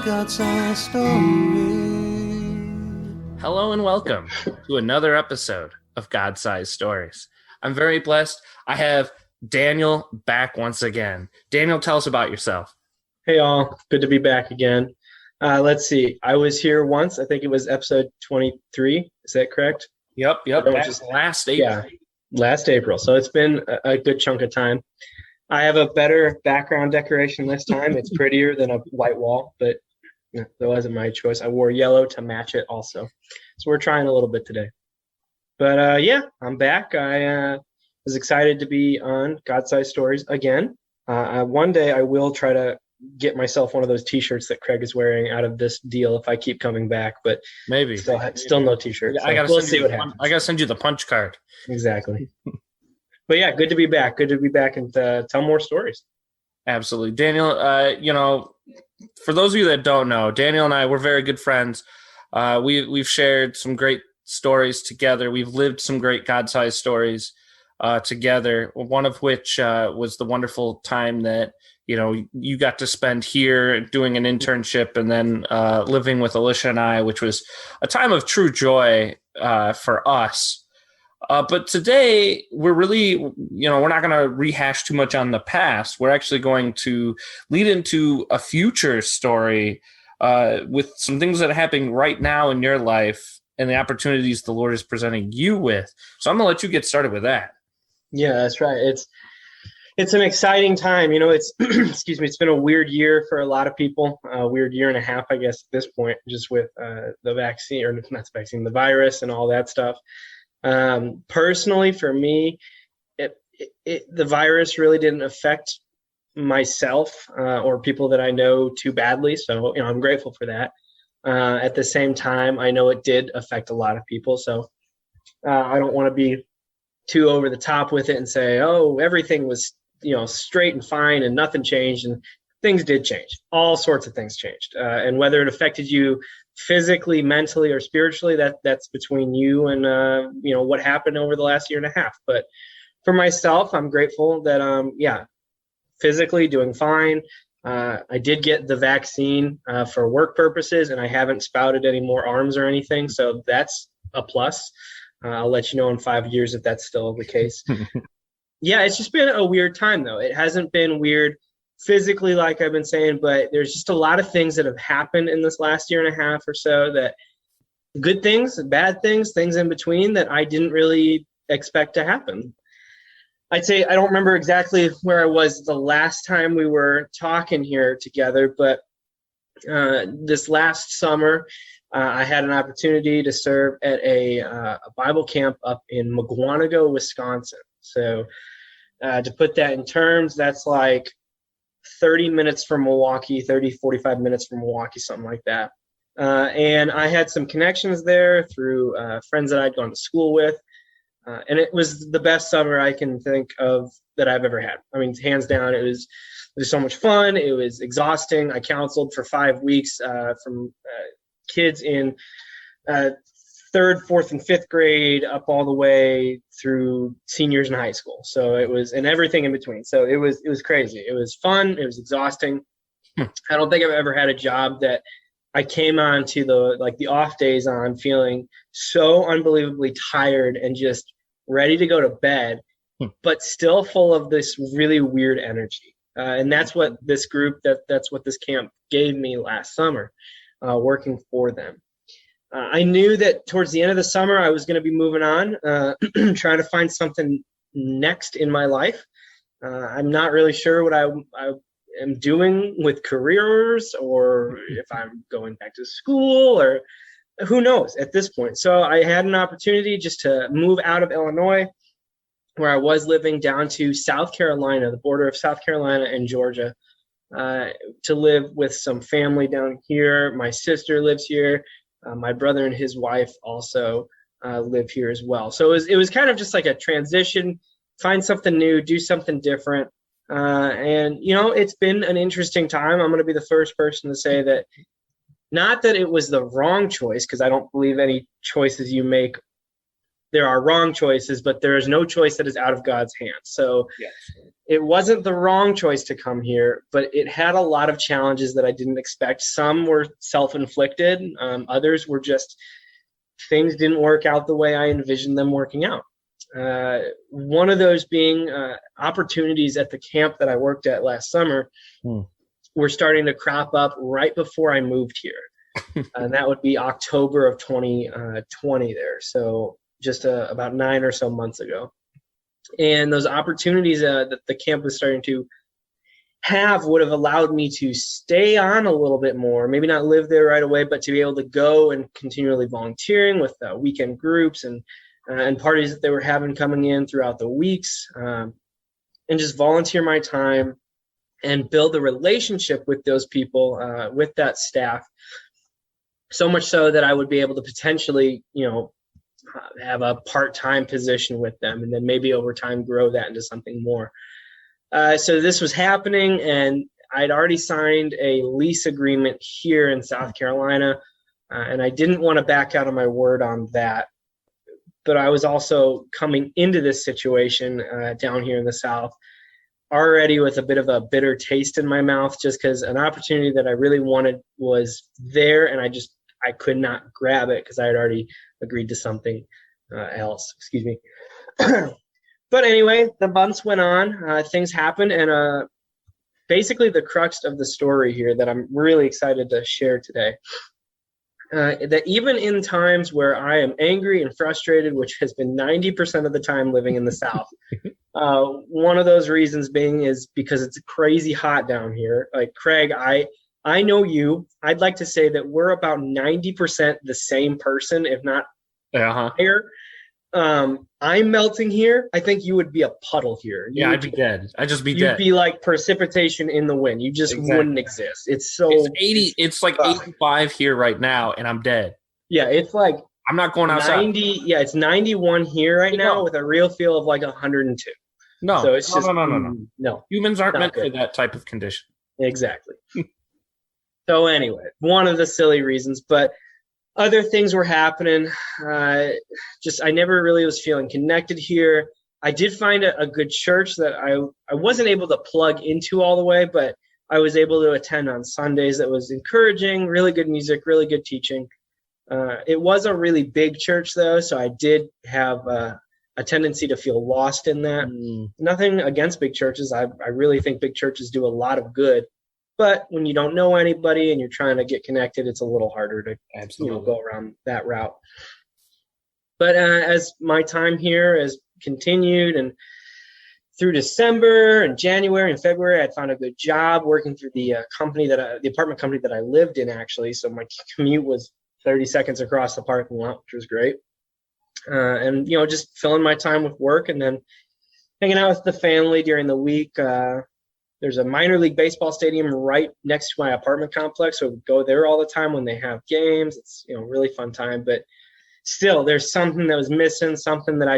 God-sized story. Hello and welcome to another episode of God-Sized Stories. I'm very blessed. I have Daniel back once again. Daniel, tell us about yourself. Hey all, good to be back again. Let's see. I was here once. I think it was episode 23. Is that correct? Yep. That was last April. Yeah, last April. So it's been a good chunk of time. I have a better background decoration this time. It's prettier than a white wall, but that wasn't my choice. I wore yellow to match it also. So we're trying a little bit today. But yeah, I'm back. I was excited to be on God-Sized Stories again. One day I will try to get myself one of those T-shirts that Craig is wearing out of this deal if I keep coming back, but maybe still no T-shirts. So we'll see what happens. I gotta send you the punch card. Exactly. But yeah, good to be back. Good to be back and tell more stories. Absolutely, Daniel. For those of you that don't know, Daniel and I, we're very good friends. We've shared some great stories together. We've lived some great God-sized stories together. One of which was the wonderful time that you got to spend here doing an internship and then living with Alicia and I, which was a time of true joy for us. But today we're really, we're not going to rehash too much on the past. We're actually going to lead into a future story with some things that are happening right now in your life and the opportunities the Lord is presenting you with. So I'm going to let you get started with that. Yeah, that's right. It's an exciting time. It's excuse me, it's been a weird year for a lot of people, a weird year and a half, I guess, at this point, just with the vaccine, or not the vaccine, the virus and all that stuff. Personally, for me, the virus really didn't affect myself or people that I know too badly. So, I'm grateful for that. At the same time, I know it did affect a lot of people. So I don't want to be too over the top with it and say, oh, everything was, straight and fine and nothing changed. And things did change. All sorts of things changed. And whether it affected you physically, mentally, or spiritually, that's between you and, what happened over the last year and a half. But for myself, I'm grateful that, physically doing fine. I did get the vaccine for work purposes, and I haven't sprouted any more arms or anything. So that's a plus. I'll let you know in 5 years if that's still the case. Yeah, it's just been a weird time, though. It hasn't been weird physically, like I've been saying, but there's just a lot of things that have happened in this last year and a half or so, that good things, bad things, things in between, that I didn't really expect to happen. I'd say I don't remember exactly where I was the last time we were talking here together, but this last summer, I had an opportunity to serve at a Bible camp up in Mugwanago, Wisconsin. So to put that in terms, that's like 30 minutes from Milwaukee, 45 minutes from Milwaukee, something like that. And I had some connections there through friends that I'd gone to school with. And it was the best summer I can think of that I've ever had. I mean, hands down, it was so much fun. It was exhausting. I counseled for 5 weeks from kids in third, fourth, and fifth grade up all the way through seniors in high school. So it was, and everything in between. So it was crazy. It was fun. It was exhausting. I don't think I've ever had a job that I came on to the off days on feeling so unbelievably tired and just ready to go to bed, but still full of this really weird energy. And that's what this group, that's what this camp gave me last summer, working for them. I knew that towards the end of the summer, I was going to be moving on, trying to find something next in my life. I'm not really sure what I am doing with careers, or if I'm going back to school, or who knows at this point. So I had an opportunity just to move out of Illinois, where I was living, down to South Carolina, the border of South Carolina and Georgia, to live with some family down here. My sister lives here. My brother and his wife also live here as well. So it was kind of just like a transition, find something new, do something different. And, it's been an interesting time. I'm going to be the first person to say that, not that it was the wrong choice, because I don't believe any choices you make there are wrong choices, but there is no choice that is out of God's hands. So Yes. it wasn't the wrong choice to come here, but it had a lot of challenges that I didn't expect. Some were self-inflicted. Others were just things didn't work out the way I envisioned them working out. One of those being opportunities at the camp that I worked at last summer were starting to crop up right before I moved here. And that would be October of 2020 there. So just about 9 or so months ago. And those opportunities that the camp was starting to have would have allowed me to stay on a little bit more, maybe not live there right away, but to be able to go and continually volunteering with weekend groups and parties that they were having coming in throughout the weeks, and just volunteer my time and build a relationship with those people, with that staff, so much so that I would be able to potentially, have a part-time position with them, and then maybe over time grow that into something more. So this was happening, and I'd already signed a lease agreement here in South Carolina, and I didn't want to back out of my word on that. But I was also coming into this situation down here in the South already with a bit of a bitter taste in my mouth, just because an opportunity that I really wanted was there, and I could not grab it because I had already agreed to something else. Excuse me. But anyway, the months went on, things happened, and basically the crux of the story here that I'm really excited to share today, that even in times where I am angry and frustrated, which has been 90% of the time living in the South, one of those reasons being is because it's crazy hot down here. Like, Craig, I know you. I'd like to say that we're about 90% the same person, if not higher. I'm melting here. I think you would be a puddle here. I'd be dead. I'd just be dead. You'd be like precipitation in the wind. You just wouldn't exist. It's so. It's 80. It's like 85 here right now, and I'm dead. Yeah, it's like. I'm not going outside. 90. Yeah, it's 91 here right now with a real feel of like 102. No. So it's just no. Humans aren't meant good for that type of condition. Exactly. So anyway, one of the silly reasons, but other things were happening. I never really was feeling connected here. I did find a good church that I wasn't able to plug into all the way, but I was able to attend on Sundays. That was encouraging, really good music, really good teaching. It was a really big church, though, so I did have a tendency to feel lost in that. Nothing against big churches. I really think big churches do a lot of good. But when you don't know anybody and you're trying to get connected, it's a little harder to go around that route. But as my time here has continued, and through December and January and February, I'd found a good job working through the apartment company that I lived in, actually. So my commute was 30 seconds across the parking lot, which was great. And just filling my time with work and then hanging out with the family during the week. There's a minor league baseball stadium right next to my apartment complex, so we go there all the time when they have games. It's really fun time, but still, there's something that was missing. Something that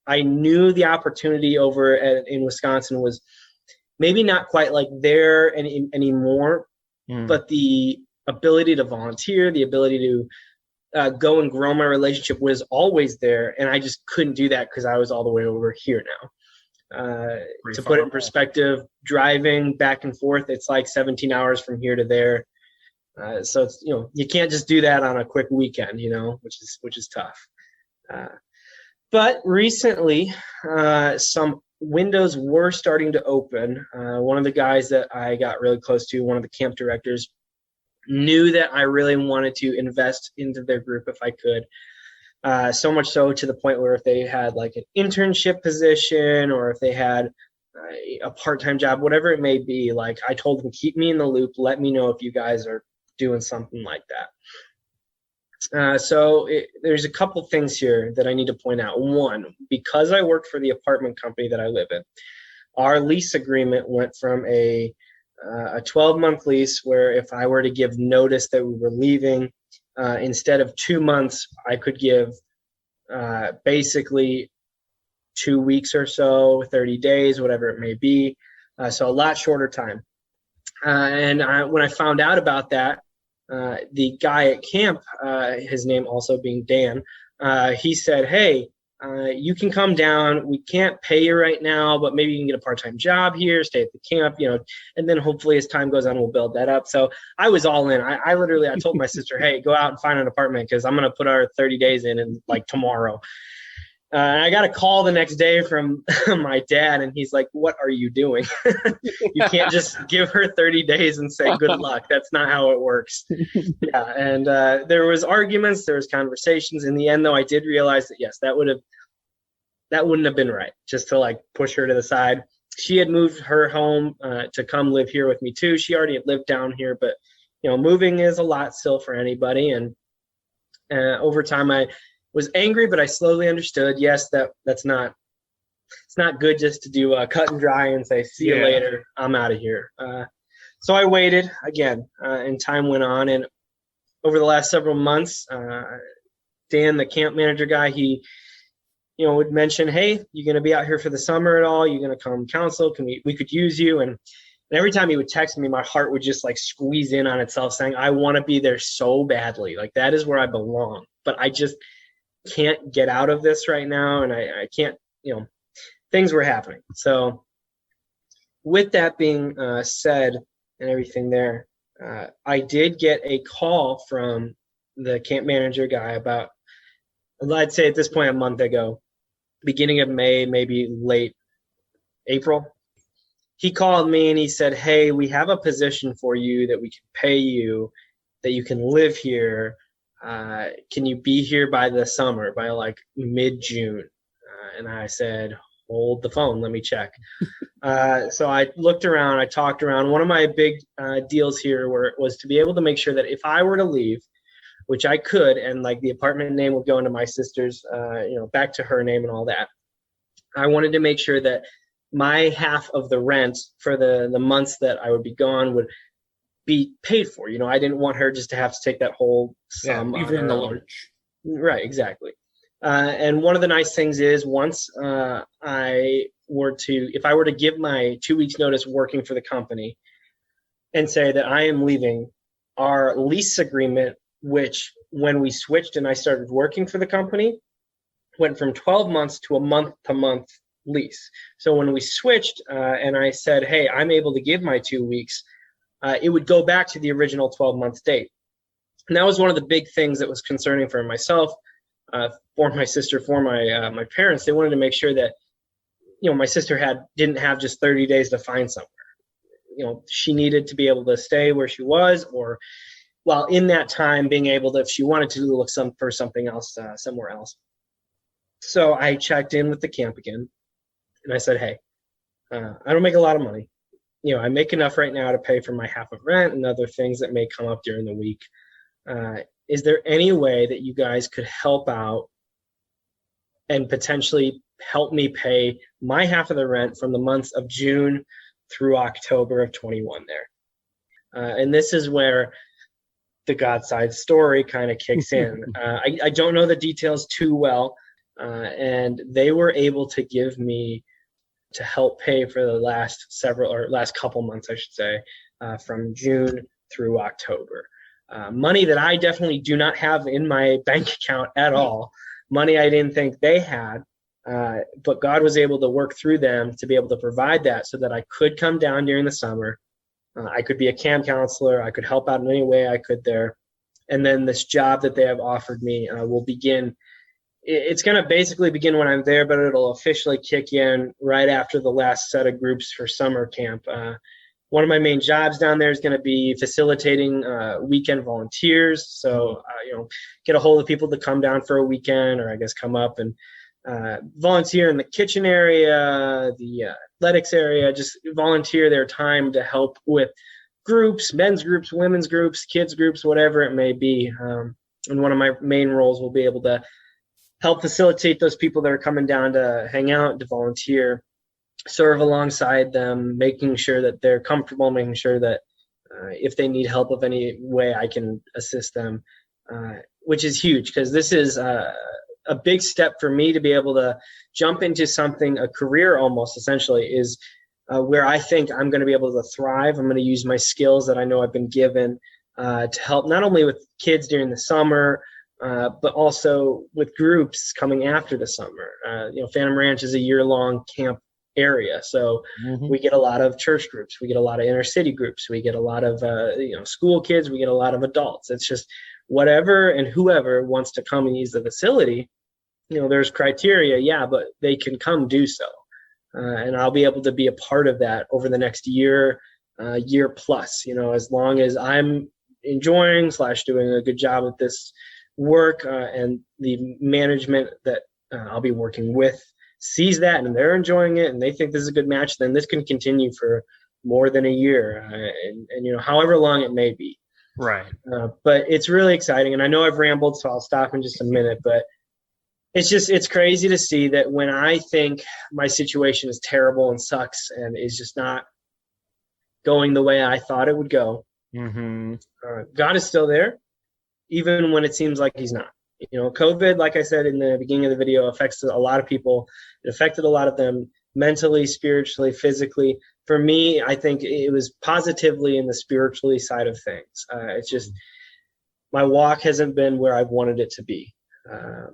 I knew the opportunity over in Wisconsin was maybe not quite like there anymore, but the ability to volunteer, the ability to go and grow my relationship was always there, and I just couldn't do that because I was all the way over here now. To put it in perspective, driving back and forth, it's like 17 hours from here to there. So it's, you can't just do that on a quick weekend, which is tough. But recently, some windows were starting to open. One of the guys that I got really close to, one of the camp directors, knew that I really wanted to invest into their group if I could. So much so to the point where if they had like an internship position or if they had a part-time job, whatever it may be, like I told them, keep me in the loop. Let me know if you guys are doing something like that. So there's a couple things here that I need to point out. One, because I worked for the apartment company that I live in, our lease agreement went from a 12-month lease where if I were to give notice that we were leaving, instead of 2 months, I could give basically 2 weeks or so, 30 days, whatever it may be. So a lot shorter time. And when I found out about that, the guy at camp, his name also being Dan, he said, hey, you can come down. We can't pay you right now, but maybe you can get a part-time job here, stay at the camp, and then hopefully as time goes on, we'll build that up. So I was all in. I literally told my sister, hey, go out and find an apartment because I'm going to put our 30 days in like tomorrow. And I got a call the next day from my dad, and he's like, what are you doing? You can't just give her 30 days and say, good luck. That's not how it works. Yeah. And there was arguments, there was conversations. In the end, though, I did realize that, yes, that wouldn't have been right, just to like push her to the side. She had moved her home to come live here with me too. She already had lived down here, but moving is a lot still for anybody. And over time, I was angry, but I slowly understood, yes, it's not good just to do cut and dry and say, see you later, I'm out of here. So I waited again, and time went on. And over the last several months, Dan, the camp manager guy, he would mention, hey, you going to be out here for the summer at all? You going to come counsel? We could use you. And every time he would text me, my heart would just like squeeze in on itself saying, I want to be there so badly. Like that is where I belong, but I just can't get out of this right now. And I can't, things were happening. So with that being said and everything there, I did get a call from the camp manager guy about, I'd say at this point, a month ago, beginning of May, maybe late April. He called me and he said, hey, we have a position for you that we can pay you, that you can live here. Can you be here by the summer, by like mid-June? And I said, hold the phone, let me check. So I looked around, I talked around. One of my big deals here was to be able to make sure that if I were to leave, which I could, and like the apartment name would go into my sister's, back to her name and all that. I wanted to make sure that my half of the rent for the months that I would be gone would be paid for. I didn't want her just to have to take that whole sum. Leave her in the lurch. Right, exactly. And one of the nice things is once if I were to give my 2 weeks notice working for the company and say that I am leaving, our lease agreement, which when we switched and I started working for the company, went from 12 months to a month-to-month lease. So when we switched and I said, hey, I'm able to give my 2 weeks, it would go back to the original 12-month date. And that was one of the big things that was concerning for myself, for my sister, for my parents. They wanted to make sure that, my sister didn't have just 30 days to find somewhere. She needed to be able to stay where she was, or while in that time being able to, if she wanted to, look for something else somewhere else. So I checked in with the camp again, and I said, hey, I don't make a lot of money. I make enough right now to pay for my half of rent and other things that may come up during the week. Is there any way that you guys could help out and potentially help me pay my half of the rent from the months of June through October of 21 there? And this is where the God side story kind of kicks in. I don't know the details too well, and they were able to give me to help pay for the last couple months, I should say, from June through October. Money that I definitely do not have in my bank account at all. Money I didn't think they had, but God was able to work through them to be able to provide that so that I could come down during the summer. I could be a camp counselor. I could help out in any way I could there. And then this job that they have offered me will begin. It's going to basically begin when I'm there, but it'll officially kick in right after the last set of groups for summer camp. One of my main jobs down there is going to be facilitating weekend volunteers. So, get a hold of people to come down for a weekend, or I guess come up and volunteer in the kitchen area, the athletics area, just volunteer their time to help with groups, men's groups, women's groups, kids groups, whatever it may be. And one of my main roles will be able to help facilitate those people that are coming down to hang out, to volunteer, serve alongside them, making sure that they're comfortable, making sure that if they need help of any way, I can assist them, which is huge because this is a big step for me to be able to jump into something, a career almost essentially, is where I think I'm going to be able to thrive. I'm going to use my skills that I know I've been given to help not only with kids during the summer, but also with groups coming after the summer. Phantom Ranch is a year-long camp area, so we get a lot of church groups, we get a lot of inner city groups, we get a lot of school kids, we get a lot of adults. It's just whatever and whoever wants to come and use the facility. There's criteria, but they can come do so, and I'll be able to be a part of that over the next year plus. As long as I'm enjoying / doing a good job at this work, and the management that I'll be working with sees that and they're enjoying it and they think this is a good match, then this can continue for more than a year, and however long it may be. Right. But it's really exciting, and I know I've rambled, so I'll stop in just a minute, but it's crazy to see that when I think my situation is terrible and sucks and is just not going the way I thought it would go, God is still there, even when it seems like he's not. COVID, like I said in the beginning of the video, affects a lot of people. It affected a lot of them mentally, spiritually, physically. For me, I think it was positively in the spiritually side of things. It's just my walk hasn't been where I've wanted it to be.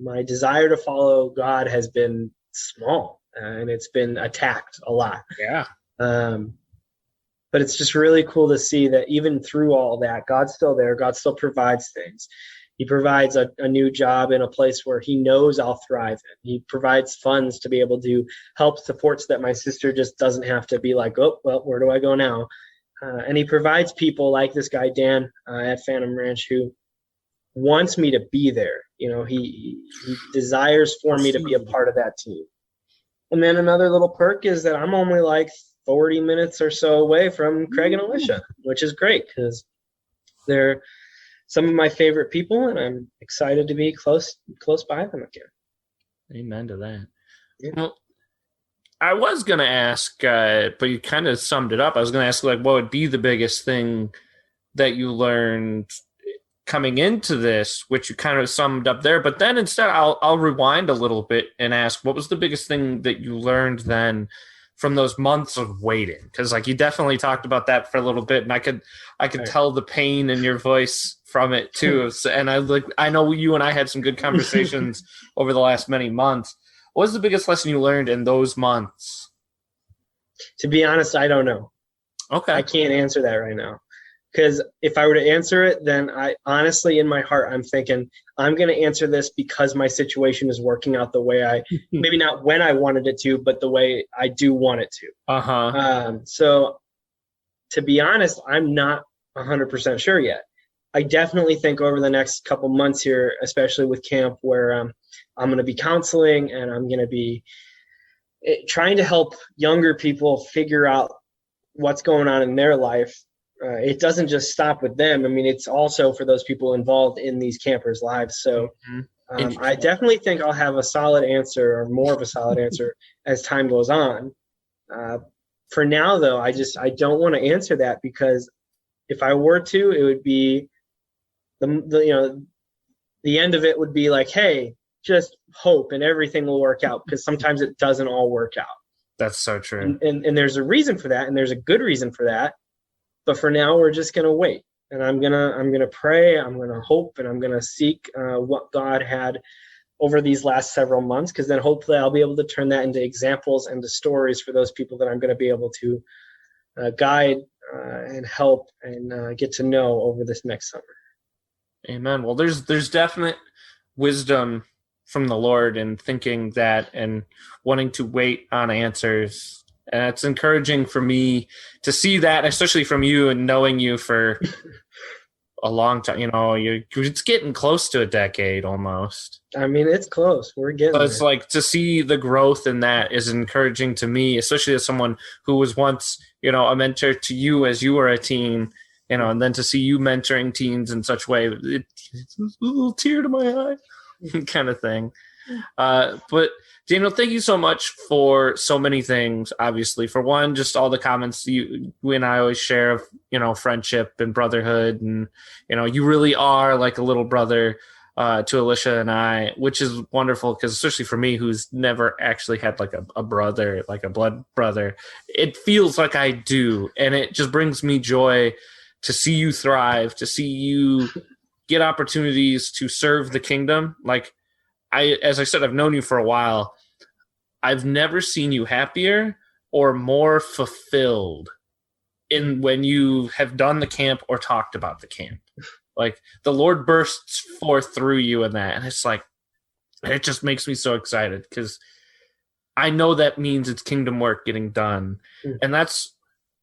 My desire to follow God has been small, and it's been attacked a lot. Yeah. But it's just really cool to see that even through all that, God's still there. God still provides things. He provides a new job in a place where he knows I'll thrive in. He provides funds to be able to help support so that my sister just doesn't have to be like, oh, well, where do I go now? And he provides people like this guy, Dan, at Phantom Ranch, who wants me to be there. He desires for me to be a part of that team. And then another little perk is that I'm only like 40 minutes or so away from Craig and Alicia, which is great because they're some of my favorite people, and I'm excited to be close by them again. Amen to that. Yeah. Well, I was going to ask, but you kind of summed it up. I was going to ask, what would be the biggest thing that you learned coming into this, which you kind of summed up there. But then instead, I'll rewind a little bit and ask, what was the biggest thing that you learned then from those months of waiting? Because you definitely talked about that for a little bit, and I could tell the pain in your voice from it too. And I know you and I had some good conversations over the last many months. What was the biggest lesson you learned in those months? To be honest, I don't know. Okay. I can't answer that right now. Because if I were to answer it, then I honestly, in my heart, I'm thinking I'm going to answer this because my situation is working out the way maybe not when I wanted it to, but the way I do want it to. So to be honest, I'm not 100% sure yet. I definitely think over the next couple months here, especially with camp, where I'm going to be counseling and I'm going to be trying to help younger people figure out what's going on in their life. It doesn't just stop with them. I mean, it's also for those people involved in these campers' lives. So I definitely think I'll have a solid answer, or more of a solid answer, as time goes on. For now, though, I don't want to answer that, because if I were to, it would be the end of it would be like, hey, just hope and everything will work out, because sometimes it doesn't all work out. That's so true. And there's a reason for that, and there's a good reason for that. But for now, we're just gonna wait, and I'm gonna pray, I'm gonna hope, and I'm gonna seek what God had over these last several months, because then hopefully I'll be able to turn that into examples and to stories for those people that I'm going to be able to guide and help and get to know over this next summer. Amen. Well, there's definite wisdom from the Lord in thinking that and wanting to wait on answers. And it's encouraging for me to see that, especially from you and knowing you for a long time. It's getting close to a decade almost. I mean, it's close. We're getting there. It's like to see the growth in that is encouraging to me, especially as someone who was once, a mentor to you as you were a teen, and then to see you mentoring teens in such a way, it's a little tear to my eye kind of thing. But Daniel, thank you so much for so many things. Obviously, for one, just all the comments you and I always share of, friendship and brotherhood, and you really are like a little brother to Alicia and I, which is wonderful, because especially for me, who's never actually had like a brother, like a blood brother, it feels like I do, and it just brings me joy to see you thrive, to see you get opportunities to serve the kingdom. Like as I said, I've known you for a while. I've never seen you happier or more fulfilled in when you have done the camp or talked about the camp. Like the Lord bursts forth through you in that. And it's like, it just makes me so excited because I know that means it's kingdom work getting done. And that's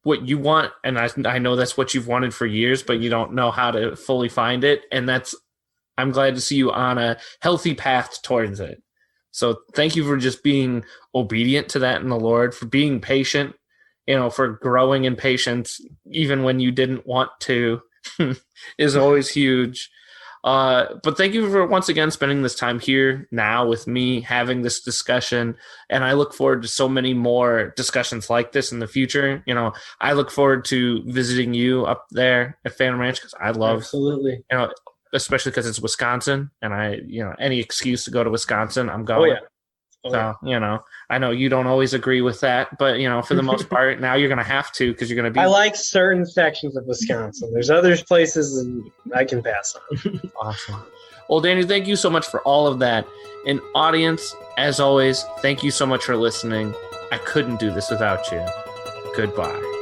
what you want. And I know that's what you've wanted for years, but you don't know how to fully find it. And I'm glad to see you on a healthy path towards it. So thank you for just being obedient to that in the Lord, for being patient, for growing in patience, even when you didn't want to, is always huge. But thank you for once again spending this time here now with me, having this discussion. And I look forward to so many more discussions like this in the future. I look forward to visiting you up there at Phantom Ranch because I love, absolutely, especially because it's Wisconsin, and any excuse to go to Wisconsin, I'm going. So, I know you don't always agree with that, but, for the most part, now you're going to have to because you're going to be. I like certain sections of Wisconsin. There's other places I can pass on. Awesome. Well, Danny, thank you so much for all of that. And audience, as always, thank you so much for listening. I couldn't do this without you. Goodbye.